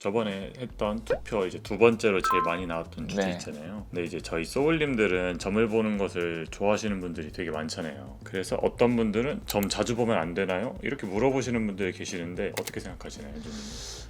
저번에 했던 투표 이제 두 번째로 제일 많이 나왔던 주제 네. 있잖아요. 근데 이제 저희 소울님들은 점을 보는 것을 좋아하시는 분들이 되게 많잖아요. 그래서 어떤 분들은 점 자주 보면 안 되나요? 이렇게 물어보시는 분들이 계시는데 어떻게 생각하시나요, 주님?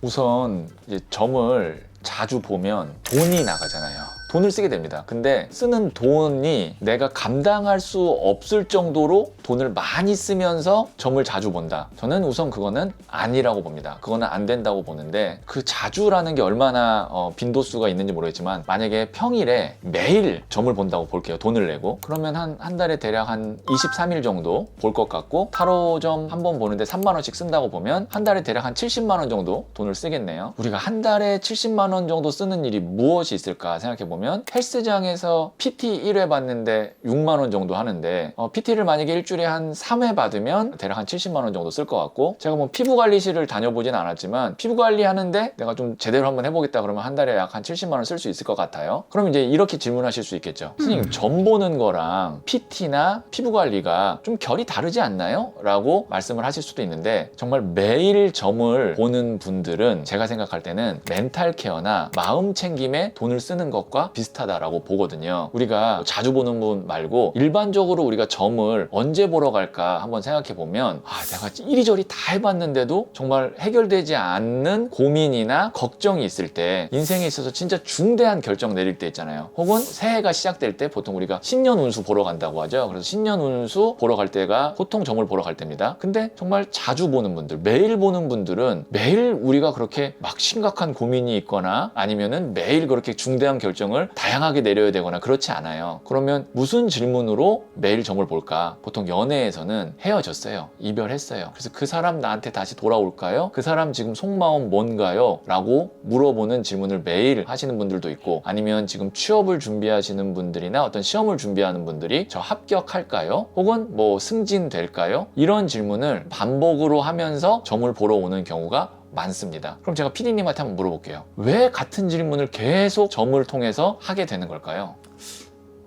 우선 이제 점을 자주 보면 돈이 나가잖아요. 돈을 쓰게 됩니다. 근데 쓰는 돈이 내가 감당할 수 없을 정도로 돈을 많이 쓰면서 점을 자주 본다. 저는 우선 그거는 아니라고 봅니다. 그거는 안 된다고 보는데, 그 자주라는 게 얼마나 빈도수가 있는지 모르겠지만, 만약에 평일에 매일 점을 본다고 볼게요. 돈을 내고. 그러면 한 달에 대략 한 23일 정도 볼 것 같고, 타로점 한 번 보는데 3만 원씩 쓴다고 보면 한 달에 대략 한 70만 원 정도 돈을 쓰겠네요. 우리가 한 달에 70만 원 정도 쓰는 일이 무엇이 있을까 생각해 보면, 헬스장에서 PT 1회 받는데 6만 원 정도 하는데, PT를 만약에 일주일에 한 3회 받으면 대략 한 70만 원 정도 쓸 것 같고, 제가 뭐 피부관리실을 다녀보진 않았지만 피부관리 하는데 내가 좀 제대로 한번 해보겠다 그러면 한 달에 약 한 70만 원 쓸 수 있을 것 같아요. 그럼 이제 이렇게 질문하실 수 있겠죠. 선생님, 점 보는 거랑 PT나 피부관리가 좀 결이 다르지 않나요? 라고 말씀을 하실 수도 있는데, 정말 매일 점을 보는 분들은 제가 생각할 때는 멘탈 케어나 마음 챙김에 돈을 쓰는 것과 비슷하다라고 보거든요. 우리가 자주 보는 분 말고 일반적으로 우리가 점을 언제 보러 갈까 한번 생각해 보면, 내가 이리저리 다 해봤는데도 정말 해결되지 않는 고민이나 걱정이 있을 때, 인생에 있어서 진짜 중대한 결정 내릴 때 있잖아요. 혹은 새해가 시작될 때 보통 우리가 신년 운수 보러 간다고 하죠. 그래서 신년 운수 보러 갈 때가 보통 점을 보러 갈 때입니다. 근데 정말 자주 보는 분들, 매일 보는 분들은 매일 우리가 그렇게 막 심각한 고민이 있거나 아니면은 매일 그렇게 중대한 결정을 다양하게 내려야 되거나 그렇지 않아요. 그러면 무슨 질문으로 매일 점을 볼까? 보통 연애에서는 헤어졌어요. 이별했어요. 그래서 그 사람 나한테 다시 돌아올까요? 그 사람 지금 속마음 뭔가요? 라고 물어보는 질문을 매일 하시는 분들도 있고, 아니면 지금 취업을 준비하시는 분들이나 어떤 시험을 준비하는 분들이 저 합격할까요? 혹은 뭐 승진될까요? 이런 질문을 반복으로 하면서 점을 보러 오는 경우가 많습니다. 그럼 제가 PD님한테 한번 물어볼게요. 왜 같은 질문을 계속 점을 통해서 하게 되는 걸까요?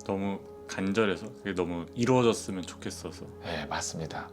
너무 간절해서, 그게 너무 이루어졌으면 좋겠어서. 네, 맞습니다.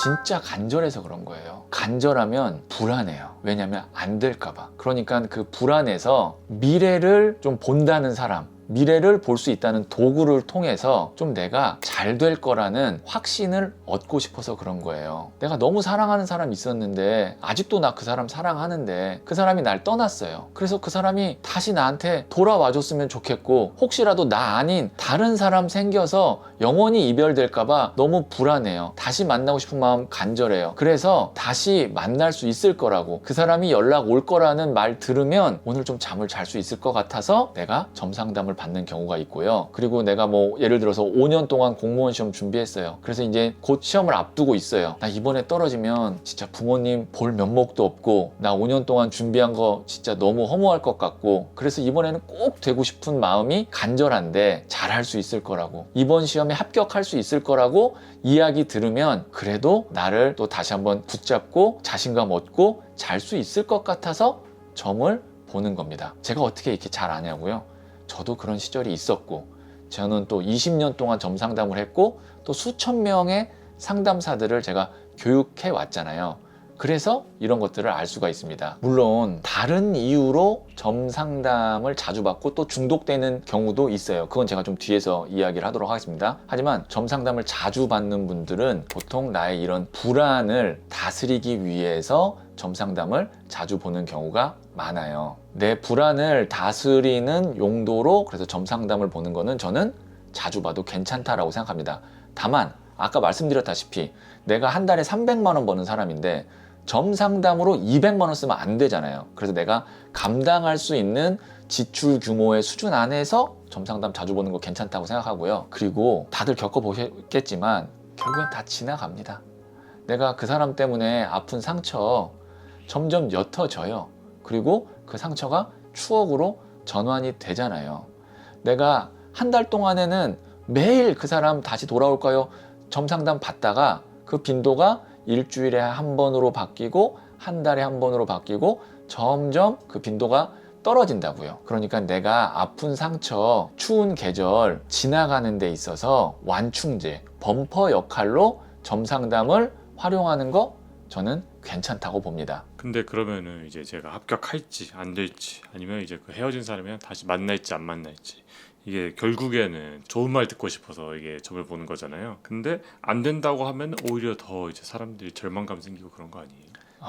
진짜 간절해서 그런 거예요. 간절하면 불안해요. 왜냐면 안 될까봐. 그러니까 그 불안해서 미래를 좀 본다는 사람, 미래를 볼 수 있다는 도구를 통해서 좀 내가 잘 될 거라는 확신을 얻고 싶어서 그런 거예요. 내가 너무 사랑하는 사람이 있었는데, 아직도 나 그 사람 사랑하는데 그 사람이 날 떠났어요. 그래서 그 사람이 다시 나한테 돌아와 줬으면 좋겠고, 혹시라도 나 아닌 다른 사람 생겨서 영원히 이별될까봐 너무 불안해요. 다시 만나고 싶은 마음 간절해요. 그래서 다시 만날 수 있을 거라고, 그 사람이 연락 올 거라는 말 들으면 오늘 좀 잠을 잘 수 있을 것 같아서 내가 점상담을 받는 경우가 있고요. 그리고 내가 뭐 예를 들어서 5년 동안 공무원 시험 준비했어요. 그래서 이제 곧 시험을 앞두고 있어요. 나 이번에 떨어지면 진짜 부모님 볼 면목도 없고, 나 5년 동안 준비한 거 진짜 너무 허무할 것 같고, 그래서 이번에는 꼭 되고 싶은 마음이 간절한데 잘할 수 있을 거라고, 이번 시험에 합격할 수 있을 거라고 이야기 들으면 그래도 나를 또 다시 한번 붙잡고 자신감 얻고 잘 수 있을 것 같아서 점을 보는 겁니다. 제가 어떻게 이렇게 잘 아냐고요? 저도 그런 시절이 있었고, 저는 또 20년 동안 점 상담을 했고, 또 수천 명의 상담사들을 제가 교육해 왔잖아요. 그래서 이런 것들을 알 수가 있습니다. 물론 다른 이유로 점 상담을 자주 받고 또 중독되는 경우도 있어요. 그건 제가 좀 뒤에서 이야기를 하도록 하겠습니다. 하지만 점 상담을 자주 받는 분들은 보통 나의 이런 불안을 다스리기 위해서 점 상담을 자주 보는 경우가 많아요. 내 불안을 다스리는 용도로 그래서 점 상담을 보는 거는 저는 자주 봐도 괜찮다라고 생각합니다. 다만 아까 말씀드렸다시피 내가 한 달에 300만 원 버는 사람인데 점 상담으로 200만 원 쓰면 안 되잖아요. 그래서 내가 감당할 수 있는 지출 규모의 수준 안에서 점 상담 자주 보는 거 괜찮다고 생각하고요. 그리고 다들 겪어보셨겠지만 결국엔 다 지나갑니다. 내가 그 사람 때문에 아픈 상처 점점 옅어져요. 그리고 그 상처가 추억으로 전환이 되잖아요. 내가 한 달 동안에는 매일 그 사람 다시 돌아올까요? 점 상담 받다가 그 빈도가 일주일에 한 번으로 바뀌고 한 달에 한 번으로 바뀌고 점점 그 빈도가 떨어진다고요. 그러니까 내가 아픈 상처, 추운 계절 지나가는 데 있어서 완충제, 범퍼 역할로 점 상담을 활용하는 거 저는 괜찮다고 봅니다. 근데 그러면은 이제 제가 합격할지 안 될지 아니면 이제 그 헤어진 사람이랑 다시 만날지 안 만날지 이게 결국에는 좋은 말 듣고 싶어서 이게 점을 보는 거잖아요. 근데 안 된다고 하면 오히려 더 이제 사람들이 절망감 생기고 그런 거 아니에요?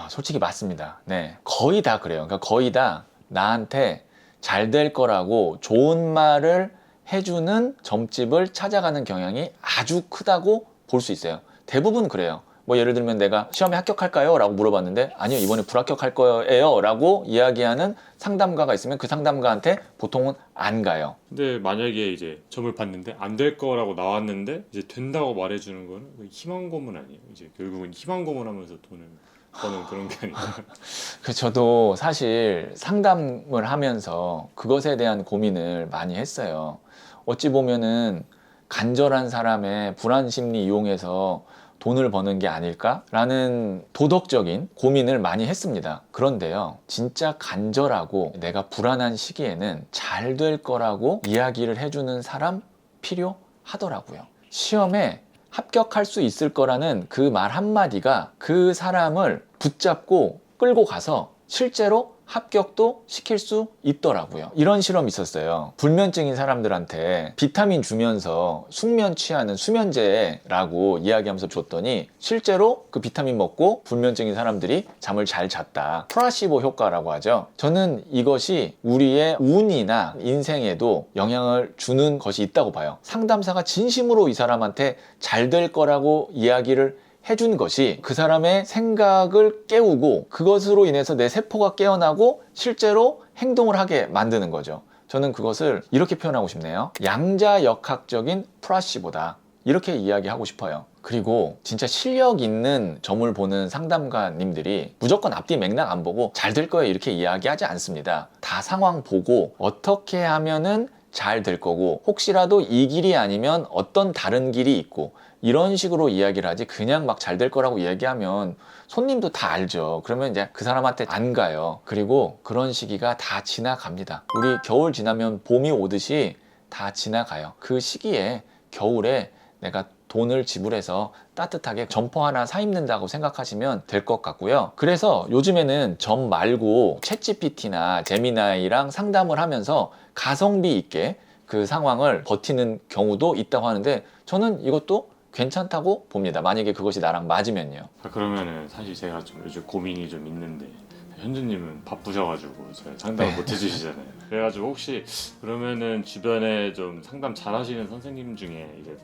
솔직히 맞습니다. 네. 거의 다 그래요. 그러니까 거의 다 나한테 잘 될 거라고 좋은 말을 해주는 점집을 찾아가는 경향이 아주 크다고 볼 수 있어요. 대부분 그래요. 뭐 예를 들면 내가 시험에 합격할까요? 라고 물어봤는데 아니요, 이번에 불합격할 거예요 라고 이야기하는 상담가가 있으면 그 상담가한테 보통은 안 가요. 근데 만약에 이제 점을 봤는데 안 될 거라고 나왔는데 이제 된다고 말해주는 거는 희망 고문 아니에요? 이제 결국은 희망 고문하면서 돈을 버는 그런 게 아니에요? 그래서 저도 사실 상담을 하면서 그것에 대한 고민을 많이 했어요. 어찌 보면은 간절한 사람의 불안 심리 이용해서 돈을 버는 게 아닐까라는 도덕적인 고민을 많이 했습니다. 그런데요, 진짜 간절하고 내가 불안한 시기에는 잘 될 거라고 이야기를 해주는 사람 필요하더라고요. 시험에 합격할 수 있을 거라는 그 말 한마디가 그 사람을 붙잡고 끌고 가서 실제로 합격도 시킬 수 있더라고요. 이런 실험이 있었어요. 불면증인 사람들한테 비타민 주면서 숙면 취하는 수면제라고 이야기하면서 줬더니 실제로 그 비타민 먹고 불면증인 사람들이 잠을 잘 잤다. 플라시보 효과라고 하죠. 저는 이것이 우리의 운이나 인생에도 영향을 주는 것이 있다고 봐요. 상담사가 진심으로 이 사람한테 잘 될 거라고 이야기를 해준 것이 그 사람의 생각을 깨우고 그것으로 인해서 내 세포가 깨어나고 실제로 행동을 하게 만드는 거죠. 저는 그것을 이렇게 표현하고 싶네요. 양자역학적인 플라시보다. 이렇게 이야기하고 싶어요. 그리고 진짜 실력 있는 점을 보는 상담가님들이 무조건 앞뒤 맥락 안 보고 잘 될 거예요 이렇게 이야기하지 않습니다. 다 상황 보고 어떻게 하면은 잘 될 거고 혹시라도 이 길이 아니면 어떤 다른 길이 있고 이런 식으로 이야기를 하지 그냥 막 잘 될 거라고 이야기하면 손님도 다 알죠. 그러면 이제 그 사람한테 안 가요. 그리고 그런 시기가 다 지나갑니다. 우리 겨울 지나면 봄이 오듯이 다 지나가요. 그 시기에 겨울에 내가 돈을 지불해서 따뜻하게 점퍼 하나 사 입는다고 생각하시면 될 것 같고요. 그래서 요즘에는 점 말고 챗GPT나 제미나이랑 상담을 하면서 가성비 있게 그 상황을 버티는 경우도 있다고 하는데 저는 이것도 괜찮다고 봅니다. 만약에 그것이 나랑 맞으면요. 그러면은 사실 제가 좀 요즘 고민이 좀 있는데 현주님은 바쁘셔가지고 제가 상담을 못 해주시잖아요. 그래가지고 혹시 그러면은 주변에 좀 상담 잘하시는 선생님 중에 이제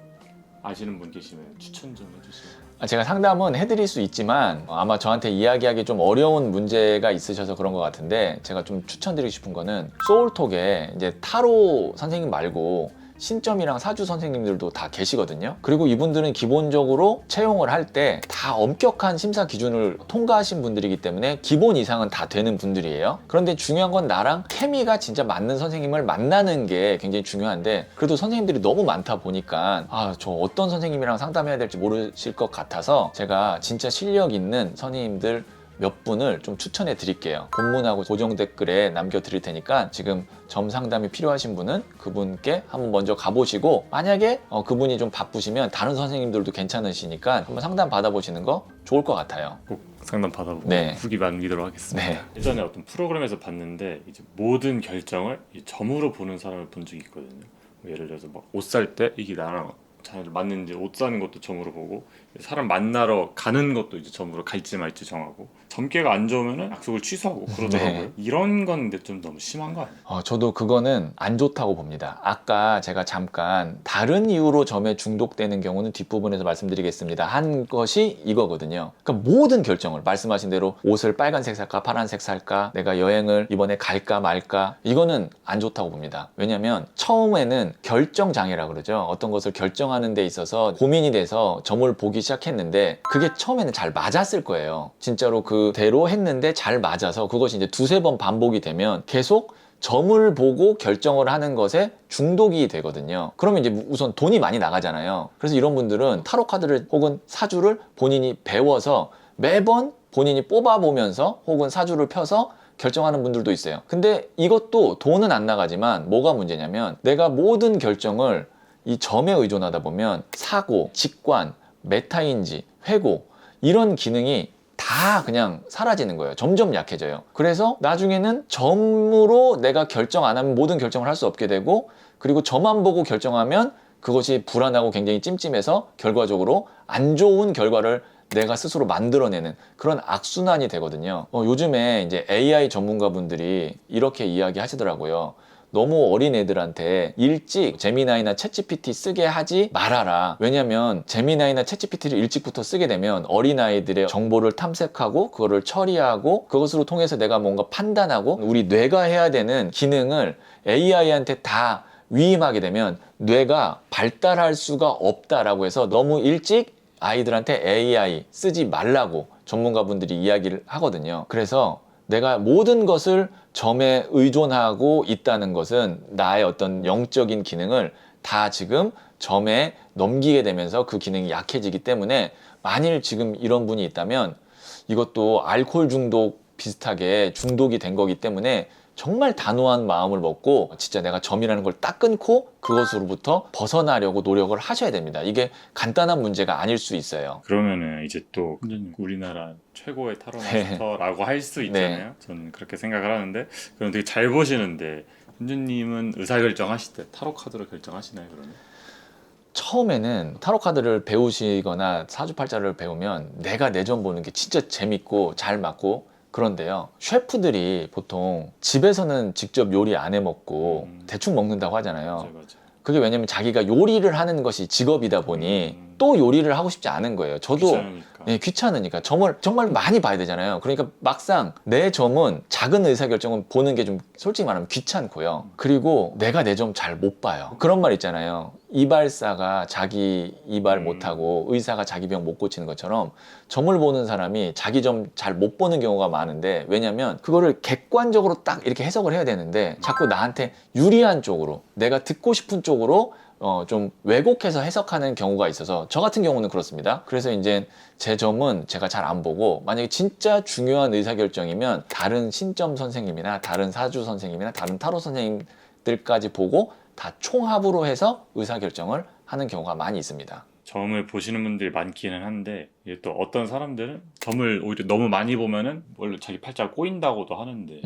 아시는 분 계시면 추천 좀 해주세요. 제가 상담은 해드릴 수 있지만 아마 저한테 이야기하기 좀 어려운 문제가 있으셔서 그런 것 같은데 제가 좀 추천드리고 싶은 거는 소울톡에 이제 타로 선생님 말고 신점이랑 사주 선생님들도 다 계시거든요. 그리고 이분들은 기본적으로 채용을 할 때 다 엄격한 심사 기준을 통과하신 분들이기 때문에 기본 이상은 다 되는 분들이에요. 그런데 중요한 건 나랑 케미가 진짜 맞는 선생님을 만나는 게 굉장히 중요한데 그래도 선생님들이 너무 많다 보니까 저 어떤 선생님이랑 상담해야 될지 모르실 것 같아서 제가 진짜 실력 있는 선생님들 몇 분을 좀 추천해 드릴게요. 본문하고 고정 댓글에 남겨 드릴 테니까 지금 점 상담이 필요하신 분은 그분께 한번 먼저 가보시고 만약에 그분이 좀 바쁘시면 다른 선생님들도 괜찮으시니까 한번 상담 받아보시는 거 좋을 것 같아요. 꼭 상담 받아보고 네. 후기 남기도록 하겠습니다. 네. 예전에 어떤 프로그램에서 봤는데 이제 모든 결정을 이 점으로 보는 사람을 본 적이 있거든요. 뭐 예를 들어서 막 옷 살 때 이게 나랑 잘 맞는지 옷 사는 것도 점으로 보고 사람 만나러 가는 것도 이제 점으로 갈지 말지 정하고 점괘가 안 좋으면 약속을 취소하고 그러더라고요. 네. 이런 건 근데 좀 너무 심한 거 아니에요? 저도 그거는 안 좋다고 봅니다. 아까 제가 잠깐 다른 이유로 점에 중독되는 경우는 뒷부분에서 말씀드리겠습니다 한 것이 이거거든요. 그러니까 모든 결정을 말씀하신 대로 옷을 빨간색 살까 파란색 살까 내가 여행을 이번에 갈까 말까 이거는 안 좋다고 봅니다. 왜냐면 처음에는 결정장애라 그러죠. 어떤 것을 결정하는 데 있어서 고민이 돼서 점을 보기 시작했는데 그게 처음에는 잘 맞았을 거예요. 진짜로 그대로 했는데 잘 맞아서 그것이 이제 두세 번 반복이 되면 계속 점을 보고 결정을 하는 것에 중독이 되거든요. 그러면 이제 우선 돈이 많이 나가잖아요. 그래서 이런 분들은 타로 카드를 혹은 사주를 본인이 배워서 매번 본인이 뽑아보면서 혹은 사주를 펴서 결정하는 분들도 있어요. 근데 이것도 돈은 안 나가지만 뭐가 문제냐면 내가 모든 결정을 이 점에 의존하다 보면 사고, 직관, 메타인지, 회고 이런 기능이 다 다 그냥 사라지는 거예요. 점점 약해져요. 그래서 나중에는 점으로 내가 결정 안 하면 모든 결정을 할 수 없게 되고, 그리고 점만 보고 결정하면 그것이 불안하고 굉장히 찜찜해서 결과적으로 안 좋은 결과를 내가 스스로 만들어내는 그런 악순환이 되거든요. 요즘에 이제 AI 전문가분들이 이렇게 이야기 하시더라고요. 너무 어린 애들한테 일찍 제미나이나 챗GPT 쓰게 하지 말아라. 왜냐면 제미나이나 챗GPT를 일찍부터 쓰게 되면 어린아이들의 정보를 탐색하고 그거를 처리하고 그것으로 통해서 내가 뭔가 판단하고 우리 뇌가 해야 되는 기능을 AI한테 다 위임하게 되면 뇌가 발달할 수가 없다라고 해서 너무 일찍 아이들한테 AI 쓰지 말라고 전문가분들이 이야기를 하거든요. 그래서 내가 모든 것을 점에 의존하고 있다는 것은 나의 어떤 영적인 기능을 다 지금 점에 넘기게 되면서 그 기능이 약해지기 때문에, 만일 지금 이런 분이 있다면 이것도 알코올 중독 비슷하게 중독이 된 거기 때문에 정말 단호한 마음을 먹고 진짜 내가 점이라는 걸 딱 끊고 그것으로부터 벗어나려고 노력을 하셔야 됩니다. 이게 간단한 문제가 아닐 수 있어요. 그러면은 이제 또 우리나라 최고의 타로 마스터라고 할 수 있잖아요. 저는 그렇게 생각을 하는데, 그럼 되게 잘 보시는데 현주님은 의사결정 하실 때 타로 카드로 결정하시나요? 그러면? 처음에는 타로 카드를 배우시거나 사주팔자를 배우면 내가 내 점 보는 게 진짜 재밌고 잘 맞고, 그런데요, 셰프들이 보통 집에서는 직접 요리 안 해 먹고 대충 먹는다고 하잖아요. 맞아. 그게 왜냐면 자기가 요리를 하는 것이 직업이다 보니 또 요리를 하고 싶지 않은 거예요. 저도 귀찮으니까. 귀찮으니까 점을 정말 많이 봐야 되잖아요. 그러니까 막상 내 점은 작은 의사결정은 보는 게 좀 솔직히 말하면 귀찮고요. 그리고 내가 내 점 잘 못 봐요. 그런 말 있잖아요. 이발사가 자기 이발 못하고 의사가 자기 병 못 고치는 것처럼 점을 보는 사람이 자기 점 잘 못 보는 경우가 많은데, 왜냐면 그거를 객관적으로 딱 이렇게 해석을 해야 되는데 자꾸 나한테 유리한 쪽으로, 내가 듣고 싶은 쪽으로 좀 왜곡해서 해석하는 경우가 있어서, 저 같은 경우는 그렇습니다. 그래서 이제 제 점은 제가 잘 안 보고, 만약에 진짜 중요한 의사결정이면 다른 신점 선생님이나 다른 사주 선생님이나 다른 타로 선생님들까지 보고 다 총합으로 해서 의사결정을 하는 경우가 많이 있습니다. 점을 보시는 분들이 많기는 한데, 이게 또 어떤 사람들은 점을 오히려 너무 많이 보면은 원래 자기 팔자가 꼬인다고도 하는데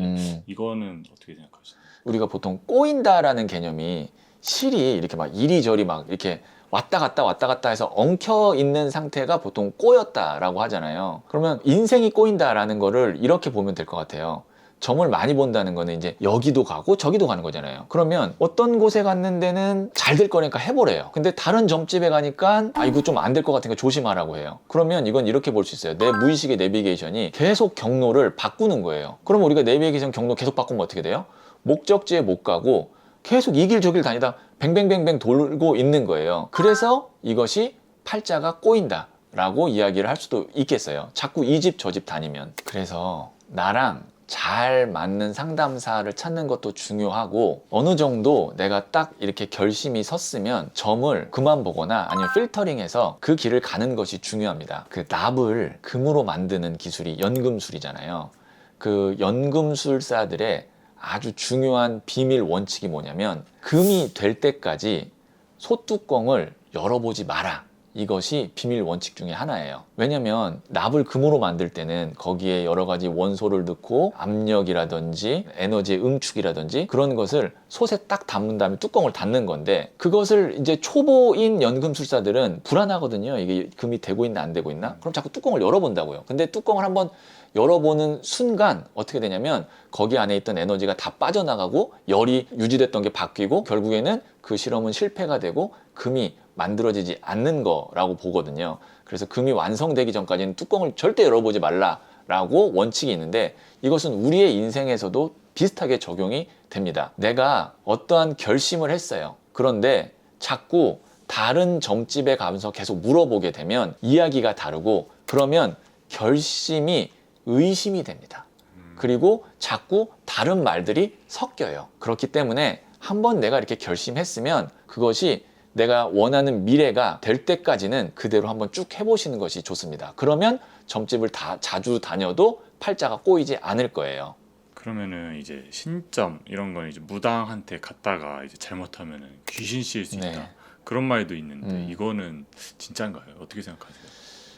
이거는 어떻게 생각하시나요? 우리가 보통 꼬인다라는 개념이 실이 이렇게 막 이리저리 막 이렇게 왔다 갔다 해서 엉켜 있는 상태가 보통 꼬였다라고 하잖아요. 그러면 인생이 꼬인다라는 거를 이렇게 보면 될 것 같아요. 점을 많이 본다는 거는 이제 여기도 가고 저기도 가는 거잖아요. 그러면 어떤 곳에 갔는 데는 잘 될 거니까 해보래요. 근데 다른 점집에 가니까 이거 좀 안 될 것 같으니까 조심하라고 해요. 그러면 이건 이렇게 볼 수 있어요. 내 무의식의 내비게이션이 계속 경로를 바꾸는 거예요. 그럼 우리가 내비게이션 경로 계속 바꾸면 어떻게 돼요? 목적지에 못 가고 계속 이 길 저 길 다니다 뱅뱅뱅뱅 돌고 있는 거예요. 그래서 이것이 팔자가 꼬인다 라고 이야기를 할 수도 있겠어요. 자꾸 이 집 저 집 다니면. 그래서 나랑 잘 맞는 상담사를 찾는 것도 중요하고, 어느 정도 내가 딱 이렇게 결심이 섰으면 점을 그만 보거나 아니면 필터링해서 그 길을 가는 것이 중요합니다. 그 납을 금으로 만드는 기술이 연금술이잖아요. 그 연금술사들의 아주 중요한 비밀 원칙이 뭐냐면, 금이 될 때까지 소뚜껑을 열어보지 마라. 이것이 비밀 원칙 중에 하나예요. 왜냐면 납을 금으로 만들 때는 거기에 여러 가지 원소를 넣고 압력이라든지 에너지의 응축이라든지 그런 것을 솥에 딱 담은 다음에 뚜껑을 닫는 건데, 그것을 이제 초보인 연금술사들은 불안하거든요. 이게 금이 되고 있나 안 되고 있나? 그럼 자꾸 뚜껑을 열어본다고요. 근데 뚜껑을 한번 열어보는 순간 어떻게 되냐면 거기 안에 있던 에너지가 다 빠져나가고 열이 유지됐던 게 바뀌고 결국에는 그 실험은 실패가 되고 금이 만들어지지 않는 거라고 보거든요. 그래서 금이 완성되기 전까지는 뚜껑을 절대 열어보지 말라라고 원칙이 있는데, 이것은 우리의 인생에서도 비슷하게 적용이 됩니다. 내가 어떠한 결심을 했어요. 그런데 자꾸 다른 점집에 가면서 계속 물어보게 되면 이야기가 다르고, 그러면 결심이 의심이 됩니다. 그리고 자꾸 다른 말들이 섞여요. 그렇기 때문에 한번 내가 이렇게 결심했으면 그것이 내가 원하는 미래가 될 때까지는 그대로 한번 쭉 해보시는 것이 좋습니다. 그러면 점집을 다 자주 다녀도 팔자가 꼬이지 않을 거예요. 그러면은 이제 신점 이런 건 이제 무당한테 갔다가 이제 잘못하면은 귀신 씌일 수 있다. 네. 그런 말도 있는데 이거는 진짜인가요? 어떻게 생각하세요?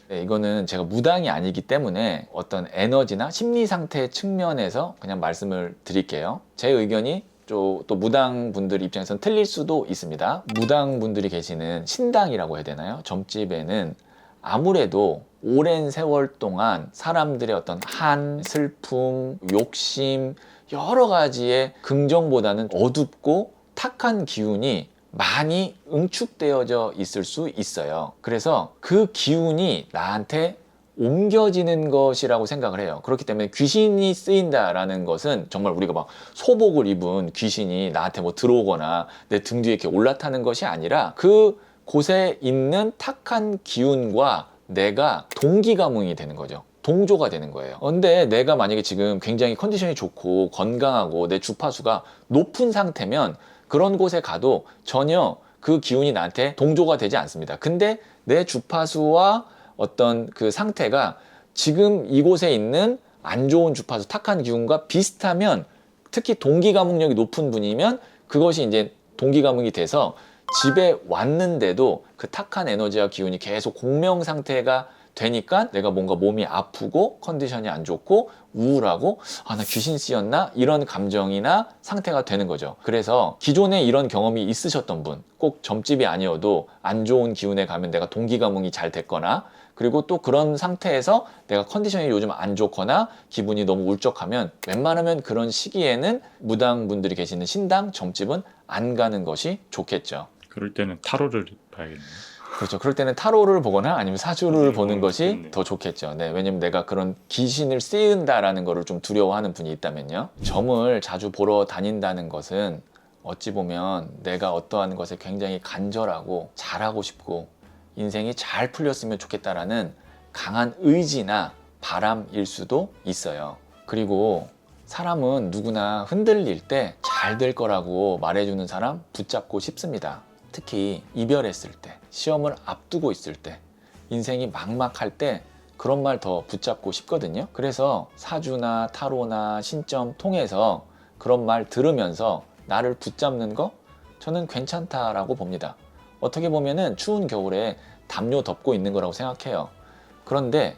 네, 이거는 제가 무당이 아니기 때문에 어떤 에너지나 심리 상태 측면에서 그냥 말씀을 드릴게요. 제 의견이 또 무당 분들 입장에서는 틀릴 수도 있습니다. 무당 분들이 계시는 신당이라고 해야 되나요? 점집에는 아무래도 오랜 세월 동안 사람들의 어떤 한, 슬픔, 욕심, 여러 가지의 긍정보다는 어둡고 탁한 기운이 많이 응축되어져 있을 수 있어요. 그래서 그 기운이 나한테 옮겨지는 것이라고 생각을 해요. 그렇기 때문에 귀신이 쓰인다라는 것은 정말 우리가 막 소복을 입은 귀신이 나한테 뭐 들어오거나 내 등 뒤에 이렇게 올라타는 것이 아니라 그 곳에 있는 탁한 기운과 내가 동기가뭉이 되는 거죠. 동조가 되는 거예요. 근데 내가 만약에 지금 굉장히 컨디션이 좋고 건강하고 내 주파수가 높은 상태면 그런 곳에 가도 전혀 그 기운이 나한테 동조가 되지 않습니다. 근데 내 주파수와 어떤 그 상태가 지금 이곳에 있는 안 좋은 주파수, 탁한 기운과 비슷하면, 특히 동기가뭉력이 높은 분이면 그것이 이제 동기가뭉이 돼서 집에 왔는데도 그 탁한 에너지와 기운이 계속 공명 상태가 되니까 내가 뭔가 몸이 아프고 컨디션이 안 좋고 우울하고 아, 나 귀신 쓰였나? 이런 감정이나 상태가 되는 거죠. 그래서 기존에 이런 경험이 있으셨던 분, 꼭 점집이 아니어도 안 좋은 기운에 가면 내가 동기가뭉이 잘 됐거나, 그리고 또 그런 상태에서 내가 컨디션이 요즘 안 좋거나 기분이 너무 울적하면 웬만하면 그런 시기에는 무당분들이 계시는 신당, 점집은 안 가는 것이 좋겠죠. 그럴 때는 타로를 봐야겠네요. 그렇죠. 그럴 때는 타로를 보거나 아니면 사주를 보는 것이 좋겠네요. 더 좋겠죠. 네, 왜냐면 내가 그런 귀신을 쓰인다라는 거를 좀 두려워하는 분이 있다면요. 점을 자주 보러 다닌다는 것은 어찌 보면 내가 어떠한 것에 굉장히 간절하고 잘하고 싶고 인생이 잘 풀렸으면 좋겠다라는 강한 의지나 바람일 수도 있어요. 그리고 사람은 누구나 흔들릴 때 잘 될 거라고 말해주는 사람 붙잡고 싶습니다. 특히 이별했을 때, 시험을 앞두고 있을 때, 인생이 막막할 때 그런 말 더 붙잡고 싶거든요. 그래서 사주나 타로나 신점 통해서 그런 말 들으면서 나를 붙잡는 거 저는 괜찮다라고 봅니다. 어떻게 보면은 추운 겨울에 담요 덮고 있는 거라고 생각해요. 그런데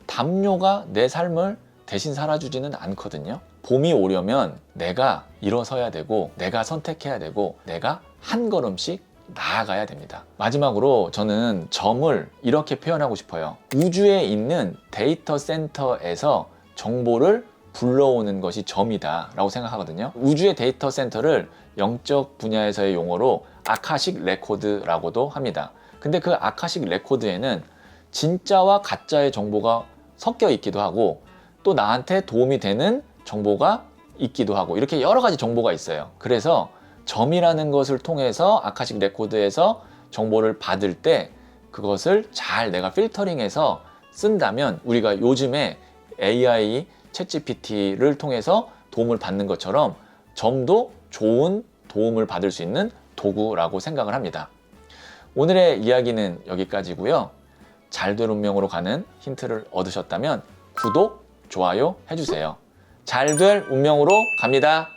담요가 내 삶을 대신 살아주지는 않거든요. 봄이 오려면 내가 일어서야 되고 내가 선택해야 되고 내가 한 걸음씩 나아가야 됩니다. 마지막으로 저는 점을 이렇게 표현하고 싶어요. 우주에 있는 데이터 센터에서 정보를 불러오는 것이 점이다 라고 생각하거든요. 우주의 데이터 센터를 영적 분야에서의 용어로 아카식 레코드라고도 합니다. 근데 그 아카식 레코드에는 진짜와 가짜의 정보가 섞여 있기도 하고 또 나한테 도움이 되는 정보가 있기도 하고 이렇게 여러 가지 정보가 있어요. 그래서 점이라는 것을 통해서 아카식 레코드에서 정보를 받을 때 그것을 잘 내가 필터링해서 쓴다면 우리가 요즘에 AI, 챗GPT를 통해서 도움을 받는 것처럼 점도 좋은 도움을 받을 수 있는 도구라고 생각을 합니다. 오늘의 이야기는 여기까지고요. 잘 될 운명으로 가는 힌트를 얻으셨다면 구독, 좋아요 해주세요. 잘 될 운명으로 갑니다.